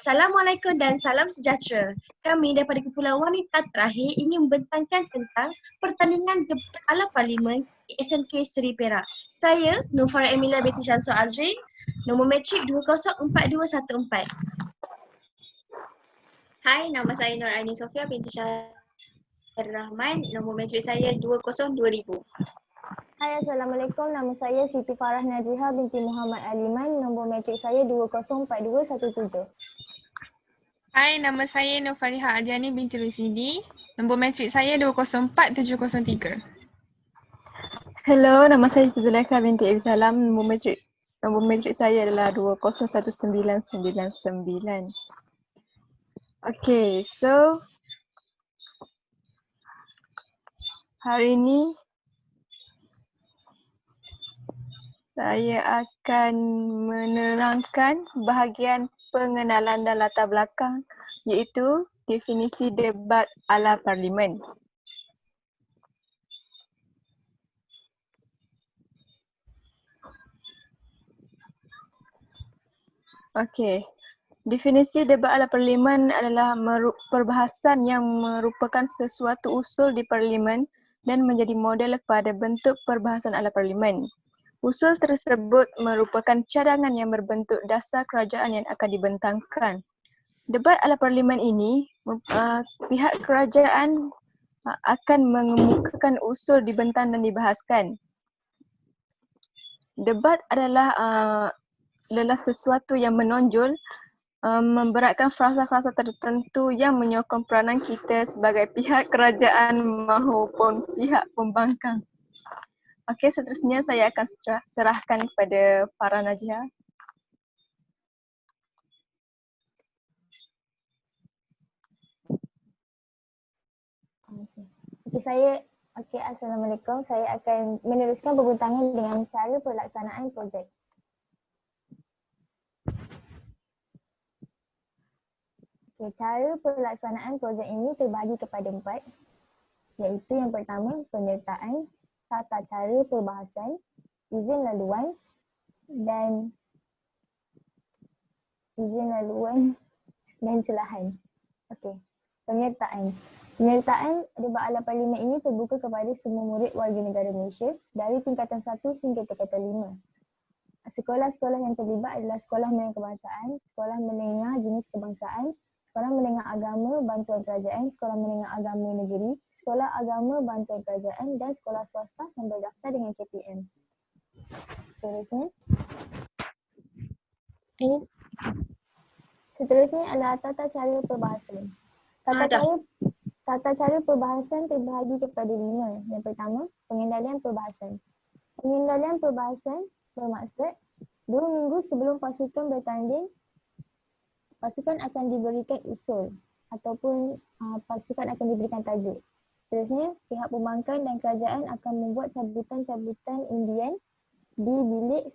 Assalamualaikum dan salam sejahtera. Kami daripada Kumpulan Wanita Terakhir ingin membentangkan tentang pertandingan debat ala parlimen di SMK Seri Perak. Saya, Nufara Emilia binti Syamsul Azrin, nombor metrik 204214. Hai, nama saya Nur Aini Sofia binti Syahrir Rahman, nombor metrik saya 202,000. Hai, Assalamualaikum. Nama saya Siti Farah Najiha binti Muhammad Aliman. Nombor metrik saya 204217. Hai, nama saya Nur Fariha Ajani binti Rusidi. Nombor metrik saya 204703. Hello, nama saya Zulaikha binti Abi Salam. Nombor metrik saya adalah 201999. Okay, so hari ini saya akan menerangkan bahagian pengenalan dan latar belakang iaitu definisi debat ala parlimen. Okey. Definisi debat ala parlimen adalah perbahasan yang merupakan sesuatu usul di parlimen dan menjadi model kepada bentuk perbahasan ala parlimen. Usul tersebut merupakan cadangan yang berbentuk dasar kerajaan yang akan dibentangkan. Debat ala parlimen ini, pihak kerajaan akan mengemukakan usul dibentang dan dibahaskan. Debat adalah sesuatu yang menonjol memberatkan frasa-frasa tertentu yang menyokong peranan kita sebagai pihak kerajaan maupun pihak pembangkang. Okey, seterusnya saya akan serahkan kepada Farah Najiha. Assalamualaikum. Saya akan meneruskan pembincangan dengan cara pelaksanaan projek. Cara pelaksanaan projek ini terbagi kepada 4, iaitu yang pertama penyertaan, tata cara perbahasan, izin laluan dan celahan. Okey. Penyertaan debat ala parlimen ini terbuka kepada semua murid warga negara Malaysia dari tingkatan 1 hingga tingkatan 5. Sekolah-sekolah yang terlibat adalah sekolah menengah kebangsaan, sekolah menengah jenis kebangsaan, sekolah menengah agama bantuan kerajaan, sekolah menengah agama negeri, sekolah agama bantuan kerajaan dan sekolah swasta yang berdaftar dengan KPM. Seterusnya adalah tata cara perbahasan. Tata cara perbahasan terbahagi kepada 5. Yang pertama, pengendalian perbahasan. Pengendalian perbahasan bermaksud 2 minggu sebelum pasukan bertanding, pasukan akan diberikan usul ataupun pasukan akan diberikan tajuk. Seterusnya, pihak pembangkang dan kerajaan akan membuat cabutan-cabutan undian di bilik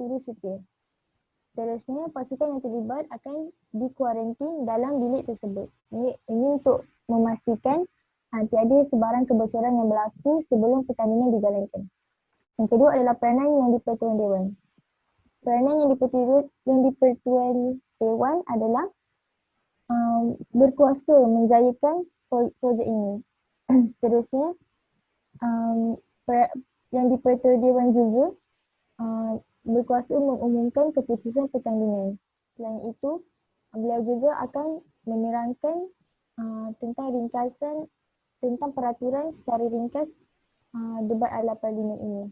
urus sipil. Seterusnya, pasukan yang terlibat akan dikuarantin dalam bilik tersebut. Ini untuk memastikan tiada sebarang kebocoran yang berlaku sebelum pertandingan dijalankan. Yang kedua adalah peranan yang di-Pertuan Dewan. Peranan yang di-Pertuan Dewan adalah berkuasa menjayakan projek ini. Seterusnya, yang di-Pertuan Dewan juga berkuasa mengumumkan keputusan pertandingan. Selain itu, beliau juga akan menerangkan tentang peraturan secara ringkas debat ala parlimen ini.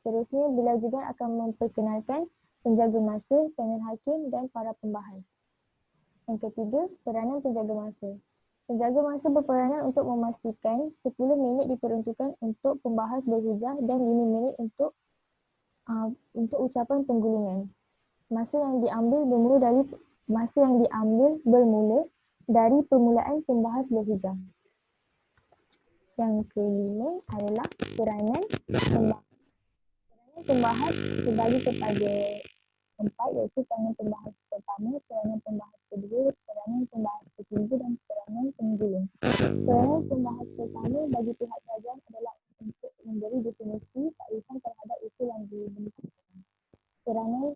Seterusnya, beliau juga akan memperkenalkan penjaga masa, panel hakim dan para pembahas. Yang ketiga, peranan penjaga masa. Penjaga masa berperanan untuk memastikan 10 minit diperuntukkan untuk pembahas berhujah dan 5 minit untuk ucapan penggulungan. Masa yang diambil bermula dari permulaan pembahas berhujah. Yang kelima adalah peranan pembahas. Peranan pembahas terbagi kepada 4, iaitu peranan pembahas pertama, peranan pembahas kedua, peranan pembahas ketiga dan peranan penggulung. Peranan pembahas pertama bagi pihak kerajaan adalah untuk memberi definisi takrifan terhadap usul yang dimiliki. Peranan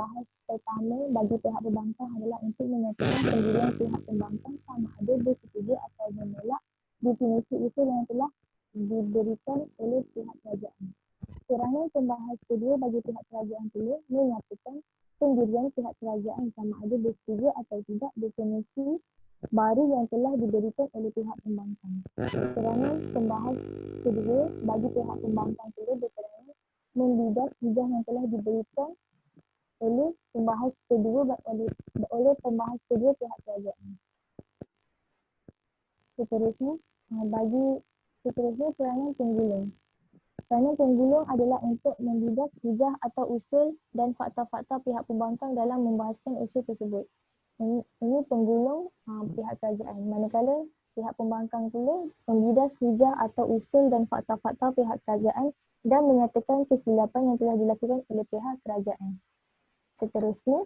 pembahas pertama bagi pihak pembangkang adalah untuk menyatakan pendirian pihak pembangkang sama ada bersetuju atau menolak definisi usul yang telah diberikan oleh pihak kerajaan. Keterangan pembahas kedua bagi pihak kerajaan pula menyatakan pendirian pihak kerajaan sama ada bersetuju atau tidak definisi baru yang telah diberikan oleh pihak pembangkang. Keterangan pembahas kedua bagi pihak pembangkang pula berkenan membidas hujah yang telah diberikan oleh pembahas kedua pembahas kedua pihak kerajaan. Seterusnya peranan penggulung. Peranan penggulung adalah untuk membidas hujah atau usul dan fakta-fakta pihak pembangkang dalam membahaskan usul tersebut. Ini penggulung pihak kerajaan. Manakala pihak pembangkang pula membidas hujah atau usul dan fakta-fakta pihak kerajaan dan menyatakan kesilapan yang telah dilakukan oleh pihak kerajaan. Seterusnya,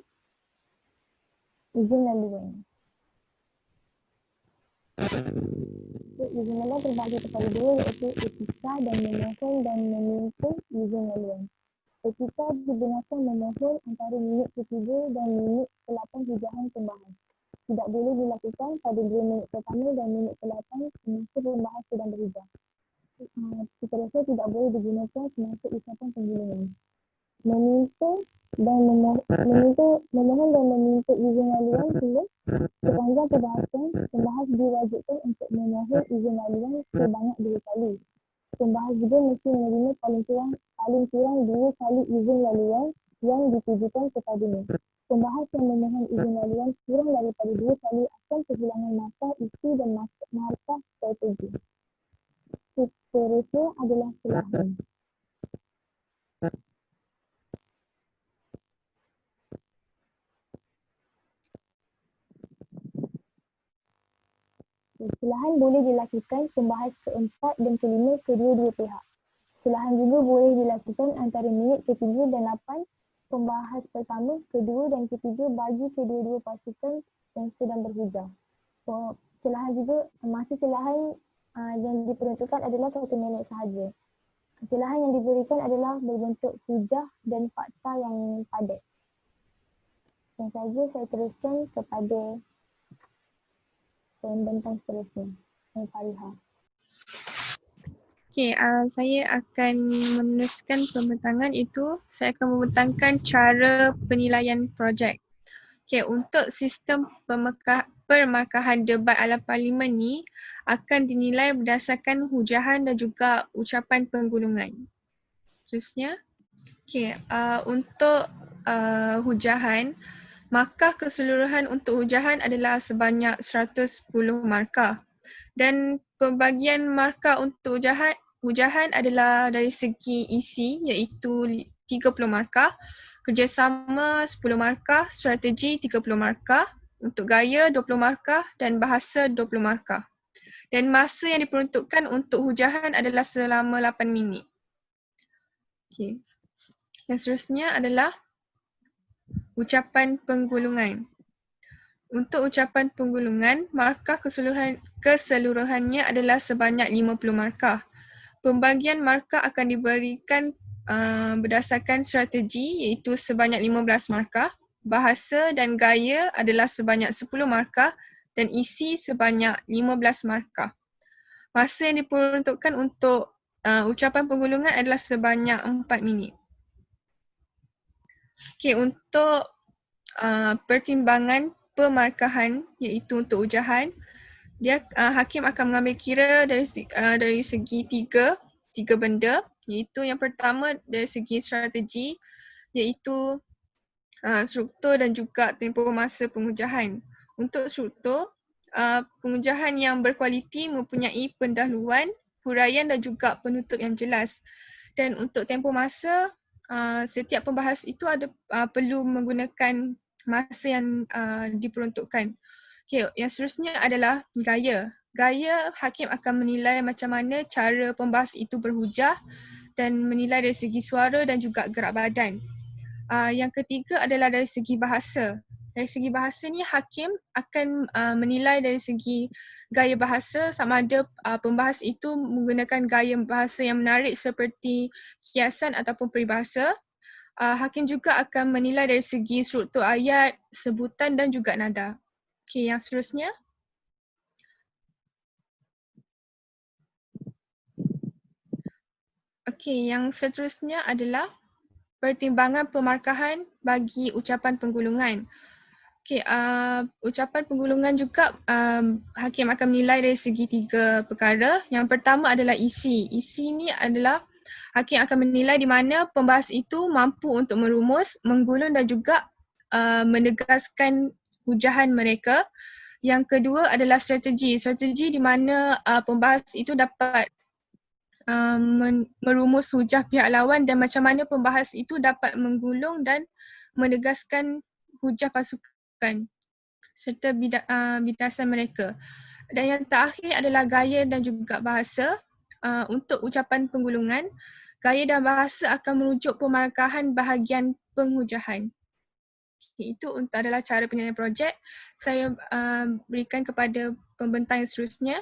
izin laluan. Izin laluan terbagi kepada dua, iaitu etika dan memohon dan meminta izin laluan. Etika digunakan memohon antara minit ketiga dan minit ke-8 hujahan pembahas. Tidak boleh dilakukan pada 2 minit pertama dan minit ke-8 semasa pembahas sedang berhujah. Seterusnya tidak boleh digunakan semasa ucapan penggulungan. Memohon dan meminta izin laluan pula sepanjang perbahasan, pembahas diwajibkan untuk memohon izin laluan sebanyak 2 kali. Pembahas juga mesti menerima paling kurang 2 kali izin laluan yang ditujukan kepadanya. Pembahas yang memohon izin laluan kurang daripada 2 kali akan kehilangan markah isi dan markah strategi. Seterusnya adalah celahan. Celahan boleh dilakukan pembahas keempat dan kelima kedua-dua pihak. Celahan juga boleh dilakukan antara minit ke-7 dan 8 pembahas pertama, kedua dan ketiga bagi kedua-dua pasukan yang sedang berhujah. Celahan juga, masa celahan yang diperuntukkan adalah 1 minit sahaja. Celahan yang diberikan adalah berbentuk hujah dan fakta yang padat. Dan saja saya teruskan kepada pembentang seterusnya, Fariha. Okey, saya akan meneruskan pembentangan itu. Saya akan membentangkan cara penilaian projek. Okey, untuk sistem permarkahan debat ala parlimen ni akan dinilai berdasarkan hujahan dan juga ucapan penggulungan. Seterusnya, okey, untuk hujahan, markah keseluruhan untuk hujahan adalah sebanyak 110 markah. Dan pembagian markah untuk hujahan adalah dari segi isi iaitu 30 markah, kerjasama 10 markah, strategi 30 markah, untuk gaya 20 markah dan bahasa 20 markah. Dan masa yang diperuntukkan untuk hujahan adalah selama 8 minit. Okey. Yang seterusnya adalah ucapan penggulungan. Untuk ucapan penggulungan, markah keseluruhannya adalah sebanyak 50 markah. Pembagian markah akan diberikan berdasarkan strategi iaitu sebanyak 15 markah, bahasa dan gaya adalah sebanyak 10 markah dan isi sebanyak 15 markah. Masa yang diperuntukkan untuk ucapan penggulungan adalah sebanyak 4 minit. Okey, untuk pertimbangan pemarkahan iaitu untuk hujahan, hakim akan mengambil kira dari segi tiga benda, iaitu yang pertama dari segi strategi iaitu struktur dan juga tempoh masa pengujahan. Untuk struktur, pengujahan yang berkualiti mempunyai pendahuluan, huraian dan juga penutup yang jelas. Dan untuk tempoh masa, setiap pembahas itu perlu menggunakan masa yang diperuntukkan. Okay, yang seterusnya adalah gaya. Gaya, hakim akan menilai macam mana cara pembahas itu berhujah dan menilai dari segi suara dan juga gerak badan. Yang ketiga adalah dari segi bahasa. Dari segi bahasa ni hakim akan menilai dari segi gaya bahasa sama ada pembahas itu menggunakan gaya bahasa yang menarik seperti kiasan ataupun peribahasa. Hakim juga akan menilai dari segi struktur ayat, sebutan dan juga nada. Okey, yang seterusnya. Okey, yang seterusnya adalah pertimbangan pemarkahan bagi ucapan penggulungan. Okey, ucapan penggulungan juga hakim akan menilai dari segi 3 perkara. Yang pertama adalah isi. Isi ni adalah hakim akan menilai di mana pembahas itu mampu untuk merumus, menggulung dan juga menegaskan hujahan mereka. Yang kedua adalah strategi. Strategi di mana pembahas itu dapat merumus hujah pihak lawan dan macam mana pembahas itu dapat menggulung dan menegaskan hujah pasukan serta bidasan mereka. Dan yang terakhir adalah gaya dan juga bahasa. Untuk ucapan penggulungan, gaya dan bahasa akan merujuk pemarkahan bahagian penghujahan. Itu adalah cara penilaian projek. Saya berikan kepada pembentang yang seterusnya.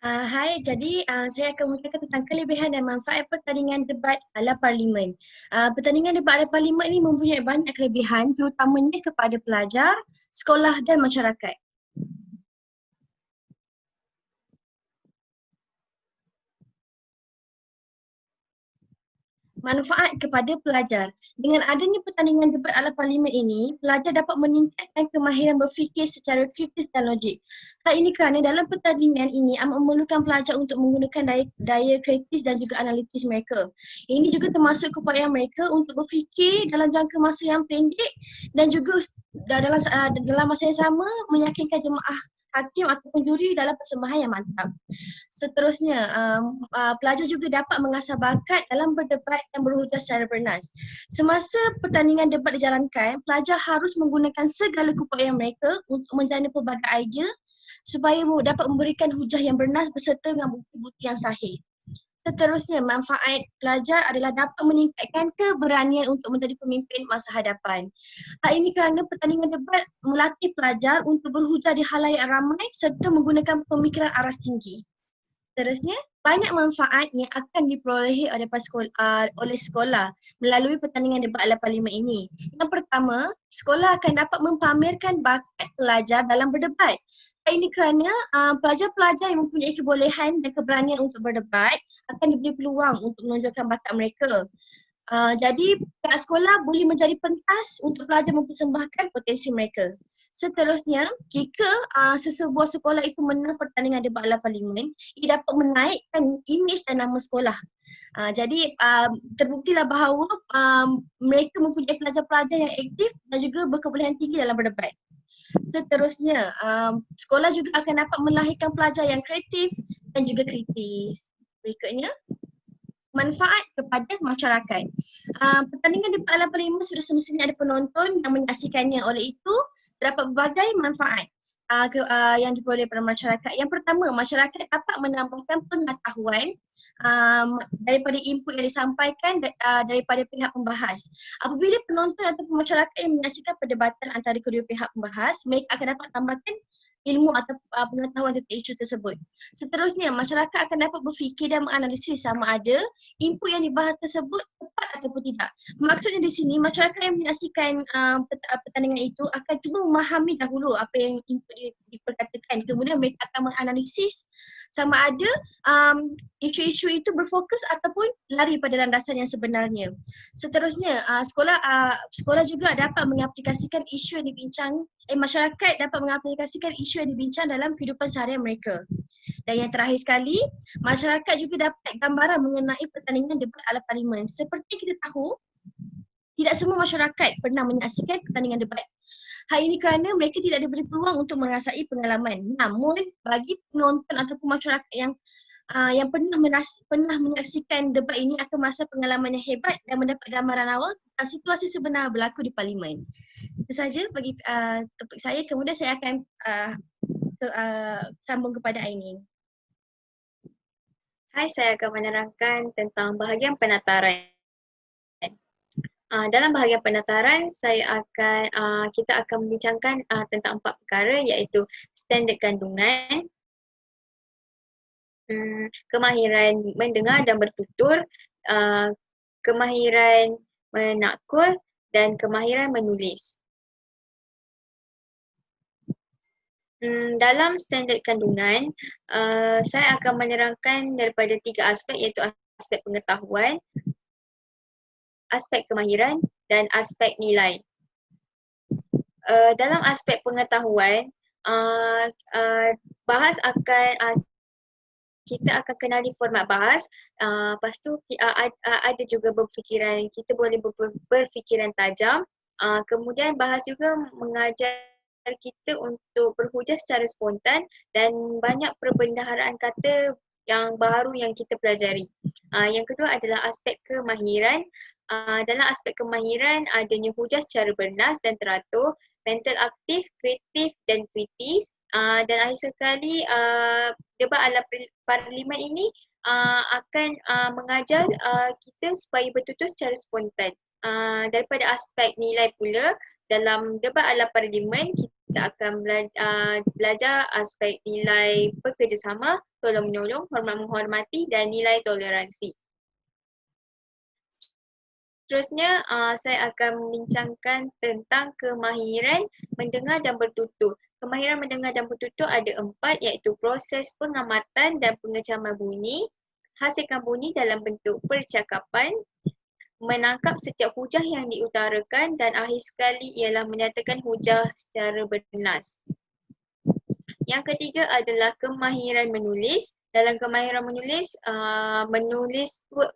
Hai, jadi saya akan menceritakan tentang kelebihan dan manfaat pertandingan debat ala parlimen. Pertandingan debat ala parlimen ini mempunyai banyak kelebihan terutamanya kepada pelajar, sekolah dan masyarakat. Manfaat kepada pelajar. Dengan adanya pertandingan debat ala parlimen ini, pelajar dapat meningkatkan kemahiran berfikir secara kritis dan logik. Hal ini kerana dalam pertandingan ini amat memerlukan pelajar untuk menggunakan daya kritis dan juga analitis mereka. Ini juga termasuk keupayaan mereka untuk berfikir dalam jangka masa yang pendek dan juga dalam masa yang sama meyakinkan jemaah hakim ataupun juri dalam persembahan yang mantap. Seterusnya, pelajar juga dapat mengasah bakat dalam berdebat dan berhujah secara bernas. Semasa pertandingan debat dijalankan, pelajar harus menggunakan segala keupayaan mereka untuk menjana pelbagai idea supaya dapat memberikan hujah yang bernas beserta dengan bukti-bukti yang sahih. Seterusnya, manfaat pelajar adalah dapat meningkatkan keberanian untuk menjadi pemimpin masa hadapan. Hal ini kerana pertandingan debat melatih pelajar untuk berhujah di halayak ramai serta menggunakan pemikiran aras tinggi. Seterusnya, banyak manfaat yang akan diperolehi oleh sekolah melalui pertandingan debat ala parlimen ini. Yang pertama, sekolah akan dapat mempamerkan bakat pelajar dalam berdebat. Ini kerana pelajar-pelajar yang mempunyai kebolehan dan keberanian untuk berdebat akan diberi peluang untuk menunjukkan bakat mereka. Jadi pihak sekolah boleh menjadi pentas untuk pelajar mempersembahkan potensi mereka. Seterusnya, jika sesebuah sekolah itu menang pertandingan debat ala parlimen, ia dapat menaikkan imej dan nama sekolah. Jadi terbuktilah bahawa mereka mempunyai pelajar-pelajar yang aktif dan juga berkebolehan tinggi dalam berdebat. Seterusnya, sekolah juga akan dapat melahirkan pelajar yang kreatif dan juga kritis. Berikutnya, manfaat kepada masyarakat. Pertandingan debat ala parlimen sudah semestinya ada penonton yang menyaksikannya. Oleh itu, terdapat berbagai manfaat yang diperoleh pada masyarakat. Yang pertama, masyarakat dapat menambahkan pengetahuan daripada input yang disampaikan daripada pihak pembahas. Apabila penonton ataupun masyarakat yang menyaksikan perdebatan antara kedua pihak pembahas, mereka akan dapat tambahkan ilmu atau pengetahuan tentang isu tersebut. Seterusnya, masyarakat akan dapat berfikir dan menganalisis sama ada input yang dibahas tersebut tepat ataupun tidak. Maksudnya di sini, masyarakat yang menyaksikan pertandingan itu akan cuba memahami dahulu apa yang input diperkatakan. Kemudian mereka akan menganalisis sama ada isu-isu itu berfokus ataupun lari pada landasan yang sebenarnya. Seterusnya, sekolah juga dapat mengaplikasikan isu yang dibincang, masyarakat dapat mengaplikasikan isu yang dibincang dalam kehidupan seharian mereka. Dan yang terakhir sekali, masyarakat juga dapat gambaran mengenai pertandingan debat ala parlimen. Seperti kita tahu, tidak semua masyarakat pernah menyaksikan pertandingan debat. Hal ini kerana mereka tidak diberi peluang untuk merasai pengalaman. Namun, bagi penonton ataupun masyarakat yang pernah menyaksikan debat ini akan merasa pengalaman yang hebat dan mendapat gambaran awal tentang situasi sebenar berlaku di parlimen. Itu sahaja bagi topik saya. Kemudian saya akan sambung kepada Ainin. Hai, saya akan menerangkan tentang bahagian penataran. Dalam bahagian penataran, kita akan membincangkan tentang 4 perkara, iaitu standard kandungan, kemahiran mendengar dan bertutur, kemahiran menakul, dan kemahiran menulis. Dalam standard kandungan, saya akan menerangkan daripada 3 aspek, iaitu aspek pengetahuan, aspek kemahiran dan aspek nilai. Dalam aspek pengetahuan, bahas akan kita akan kenali format bahas. Lepas tu ada juga berfikiran, kita boleh berfikiran tajam. Kemudian bahas juga mengajar kita untuk berhujah secara spontan dan banyak perbendaharaan kata yang baru yang kita pelajari. Yang kedua adalah aspek kemahiran. Dalam aspek kemahiran adanya hujah secara bernas dan teratur, mental aktif, kreatif dan kritis. Dan akhir sekali debat ala parlimen ini akan mengajar kita supaya bertutur secara spontan. Daripada aspek nilai pula, dalam debat ala parlimen kita akan belajar aspek nilai bekerjasama, tolong menolong, hormat menghormati dan nilai toleransi. Seterusnya, saya akan membincangkan tentang kemahiran mendengar dan bertutur. Kemahiran mendengar dan bertutur ada 4, iaitu proses pengamatan dan pengecaman bunyi, hasilkan bunyi dalam bentuk percakapan, menangkap setiap hujah yang diutarakan, dan akhir sekali ialah menyatakan hujah secara bernas. Yang ketiga adalah kemahiran menulis. Dalam kemahiran menulis,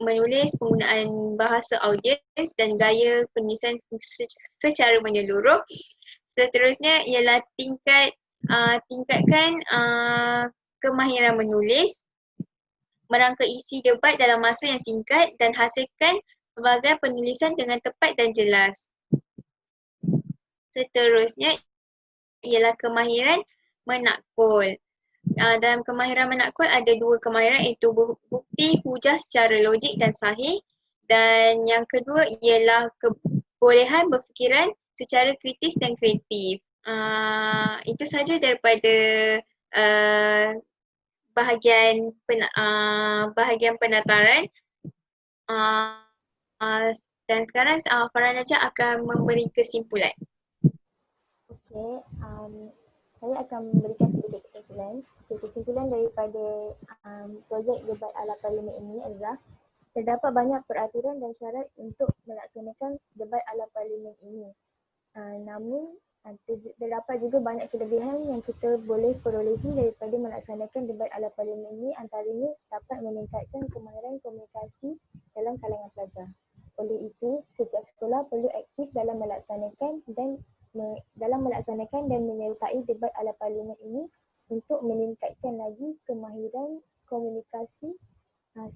menulis penggunaan bahasa audiens dan gaya penulisan secara menyeluruh. Seterusnya ialah tingkatkan kemahiran menulis, merangka isi debat dalam masa yang singkat dan hasilkan sebagai penulisan dengan tepat dan jelas. Seterusnya ialah kemahiran menakul. Dalam kemahiran menakul ada 2 kemahiran, iaitu bukti hujah secara logik dan sahih, dan yang kedua ialah kebolehan berfikiran secara kritis dan kreatif. Itu saja daripada bahagian penataran. Dan sekarang Farah Najah akan memberi kesimpulan. Okey, saya akan memberikan sedikit kesimpulan. Kesimpulan daripada projek debat ala parlimen ini adalah terdapat banyak peraturan dan syarat untuk melaksanakan debat ala parlimen ini. Namun terdapat juga banyak kelebihan yang kita boleh perolehi daripada melaksanakan debat ala parlimen ini, antaranya dapat meningkatkan kemahiran komunikasi dalam kalangan pelajar. Oleh itu, setiap sekolah perlu aktif dalam melaksanakan dan menyertai debat ala parlimen ini untuk meningkatkan lagi kemahiran komunikasi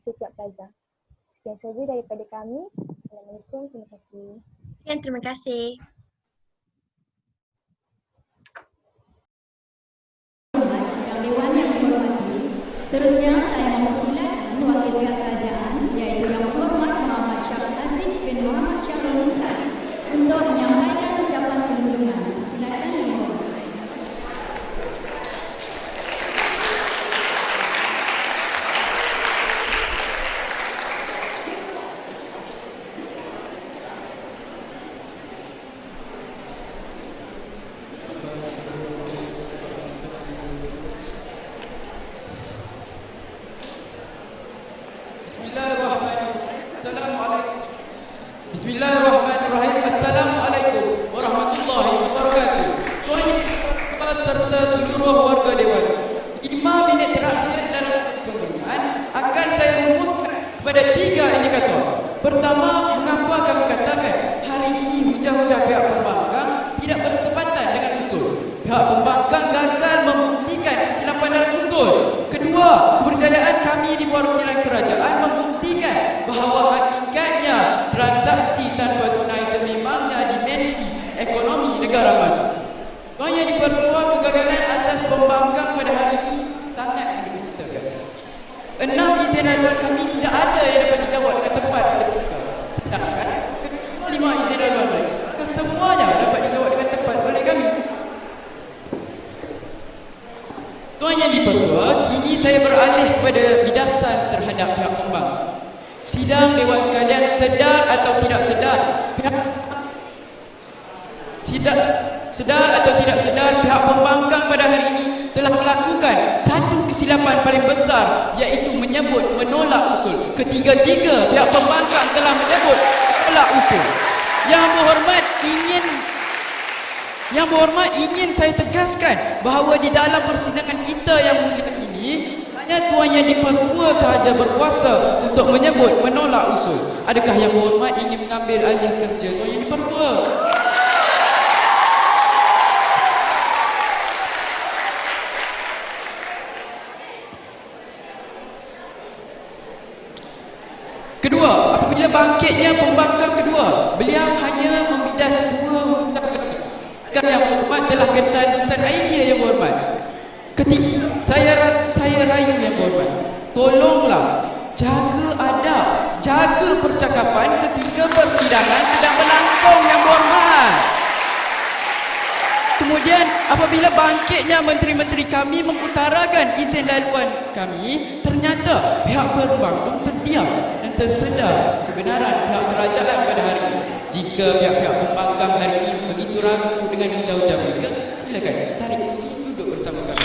setiap pelajar. Sekian saja daripada kami. Assalamualaikum, terima kasih. Sekian, terima kasih. Sidang Dewan yang dihormati, seterusnya saya mempersilakan wakil pihak kerajaan, iaitu Yang Berhormat Muhammad Syarul Aziz bin Muhammad Syarul Nisa, untuk menyampaikan ucapan pengunjungan. Silakan Yang Berhormat. Bismillahirrahmanirrahim. Assalamualaikum warahmatullahi wabarakatuh. Tuan serta seluruh warga Dewan, 5 minit terakhir dalam pengumuman akan saya rumuskan kepada 3 indikator. Pertama, mengapa kami katakan hari ini hujah-hujah pihak pembangkang tidak bertepatan dengan usul. Pihak pembangkang gagal membuktikan kesilapan dalam usul. Kedua, keberjayaan kami di perwakilan kerajaan membuktikan bahawa hakikatnya transaksi tanpa tunai sememangnya dimensi ekonomi negara maju. Tuan Yang di-Pertua, kegagalan asas pembangkang pada hari ini sangat diberceritakan. 6 izin aduan kami tidak ada yang dapat dijawab dengan tepat oleh mereka. Sedangkan 5 izin aduan mereka, kesemuanya dapat dijawab dengan tepat oleh kami. Tuan Yang di-Pertua, kini saya beralih kepada bidasan terhadap pihak pembangkang. Sidang Dewan sekalian, sedar atau tidak sedar, sedar atau tidak sedar, pihak pembangkang pada hari ini telah melakukan satu kesilapan paling besar, iaitu menyebut menolak usul. Ketiga-tiga pihak pembangkang telah menyebut menolak usul. Yang berhormat, ingin saya tegaskan bahawa di dalam persidangan kita yang mulia ini, hanya Tuan Yang di-Pertua sahaja berkuasa untuk menyebut menolak usul. Adakah Yang berhormat ingin mengambil alih kerja Tuan Yang di-Pertua? Kedua, apabila bangkitnya pembangkang kedua, beliau hanya membidas dua hujah kami. Yang berhormat telah ketahuan idea Yang berhormat. Saya rayu Yang berhormat, tolonglah jaga adab, jaga percakapan ketika persidangan sedang berlangsung Yang berhormat. Kemudian apabila bangkitnya menteri-menteri kami mengutarakan izin laluan kami, ternyata pihak pembangkang terdiam dan tersedar kebenaran pihak kerajaan pada hari ini. Jika pihak-pihak pembangkang hari ini begitu ragu dengan hujah-hujah mereka, silakan tarik kursi duduk bersama kami.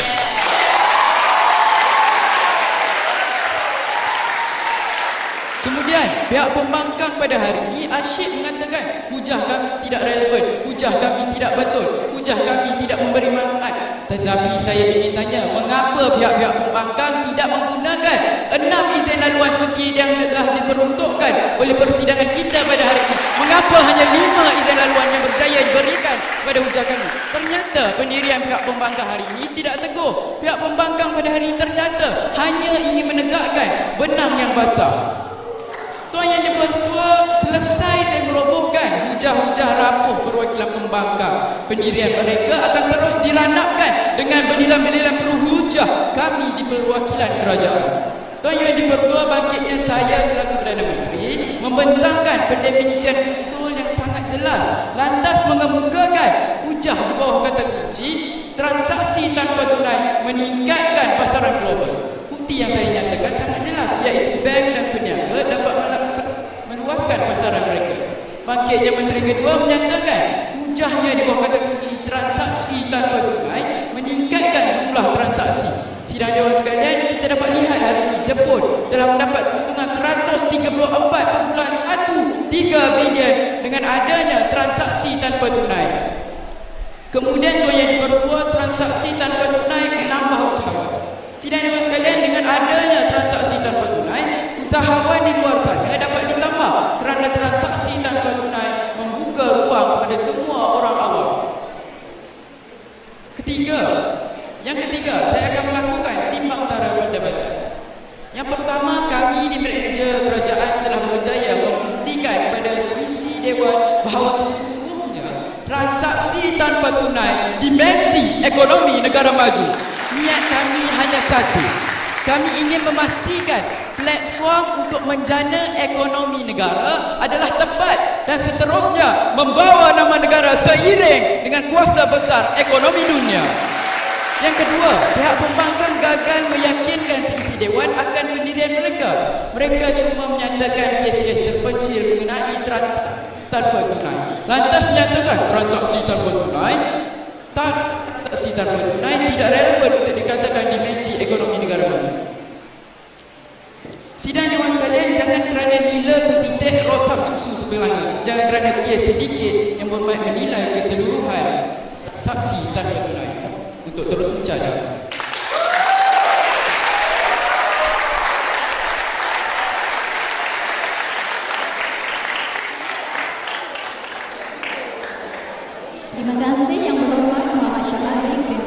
Kemudian pihak pembangkang pada hari ini asyik mengatakan hujah kami tidak relevan, hujah kami tidak betul, hujah kami tidak memberi manfaat. Tetapi saya ingin tanya, mengapa pihak-pihak pembangkang tidak menggunakan 6 izin laluan seperti yang telah diperuntukkan oleh persidangan kita pada hari ini? Mengapa hanya 5 izin laluan yang berjaya diberikan pada hujah kami? Ternyata pendirian pihak pembangkang hari ini tidak teguh. Pihak pembangkang pada hari ini ternyata hanya ingin menegakkan benang yang basah. Tuan Yang di-Pertua, selesai saya merobohkan hujah-hujah rapuh perwakilan pembangkang, pendirian mereka akan terus diranapkan dengan bedilan-bedilan perhujah kami di perwakilan kerajaan. Tuan Yang di-Pertua, bangkitnya saya selaku Perdana Menteri membentangkan pendefinisian usul yang sangat jelas, lantas mengemukakan hujah di bawah kata kunci transaksi tanpa tunai meningkatkan pasaran global. Bukti yang saya nyatakan sangat jelas, iaitu bank dan peniaga dapat meluaskan pasaran mereka. Bangkitnya Menteri kedua menyatakan hujahnya di bawah kata kunci transaksi tanpa tunai meningkatkan jumlah transaksi. Sidang Dewan sekalian, kita dapat lihat hari ini Jepun telah mendapat keuntungan 134.13 bilion dengan adanya transaksi tanpa tunai. Kemudian Tuan Yang di-Pertua, transaksi tanpa tunai menambah usahawan. Sidang Dewan sekalian, dengan adanya transaksi tanpa tunai, usahawan di luar sana dapat ditambah kerana transaksi tanpa tunai membuka ruang kepada semua orang awam. Yang ketiga, saya akan melakukan timbang tara perdebatan. Yang pertama, kami di meja kerajaan telah berjaya membuktikan pada seisi Dewan bahawa sesungguhnya transaksi tanpa tunai dimensi ekonomi negara maju. Niat kami hanya satu. Kami ingin memastikan platform untuk menjana ekonomi negara adalah tepat dan seterusnya membawa nama negara seiring dengan kuasa besar ekonomi dunia. Yang kedua, pihak pembangkang gagal meyakinkan seisi Dewan akan pendirian mereka. Mereka cuma menyatakan kes-kes terpencil mengenai transaksi tanpa tunai. Lantas menyatakan transaksi tanpa tunai tidak relevan untuk dikatakan dimensi ekonomi negara maju. Sidang Dewan sekalian, jangan kerana nila setitik rosak susu sebelanga, jangan kerana kes sedikit yang bermain menilai keseluruhan saksi tanpa tunai untuk terus mencari. Terima kasih Yang Berhormat Muhammad Syah Azim bin